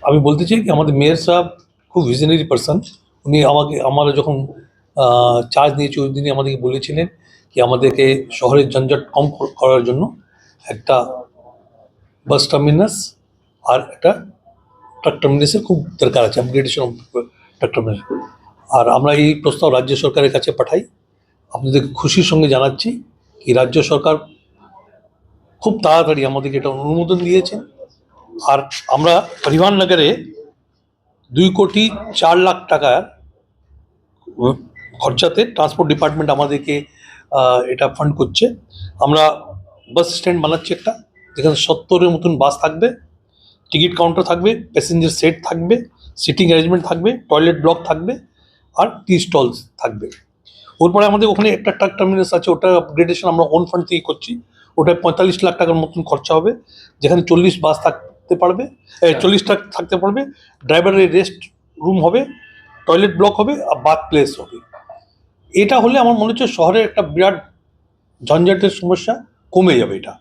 আমি বলতে চাই কি আমাদের মেয়র সাহেব খুব ভিশনারি পারসন। উনি আমরা যখন চার্জ নিয়েছি ওই দিনই আমাদেরকে বলেছিলেন কি আমাদেরকে শহরের ঝঞ্ঝাট কম করার জন্য একটা বাস টার্মিনাস আর একটা ট্রাক টার্মিনাসের খুব দরকার আছে, আপগ্রেডেশন অফ ট্রাক টার্মিনাস। আর আমরা এই প্রস্তাব রাজ্য সরকারের কাছে পাঠাই। আপনাদের খুশির সঙ্গে জানাচ্ছি কি রাজ্য সরকার খুব তাড়াতাড়ি আমাদেরকে এটা অনুমোদন দিয়েছেন। আর আমরা পরিবহন নগরে 2,04,00,000 টাকার খরচাতে ট্রান্সপোর্ট ডিপার্টমেন্ট আমাদেরকে এটা ফান্ড করছে। আমরা বাস স্ট্যান্ড বানাচ্ছি একটা, যেখানে 70-এর মতন বাস থাকবে, টিকিট কাউন্টার থাকবে, প্যাসেঞ্জার সেট থাকবে, সিটিং অ্যারেঞ্জমেন্ট থাকবে, টয়লেট ব্লক থাকবে আর টি স্টলস থাকবে। ওরপরে আমাদের ওখানে একটা ট্রাক টার্মিনাস আছে, ওটা আপগ্রেডেশন আমরা ওন ফান্ড থেকে করছি। ওটায় 45 লাখ টাকার মতন খরচা হবে, যেখানে 40 বাস থাকতে পারবে, 40 ট্রাক থাকতে পারবে, ড্রাইভারের রেস্ট রুম হবে, টয়লেট ব্লক হবে আর বাথ প্লেস হবে। এটা হলে আমার মনে হচ্ছে শহরের একটা বিরাট ঝঞ্ঝাটের সমস্যা কমে যাবে এটা।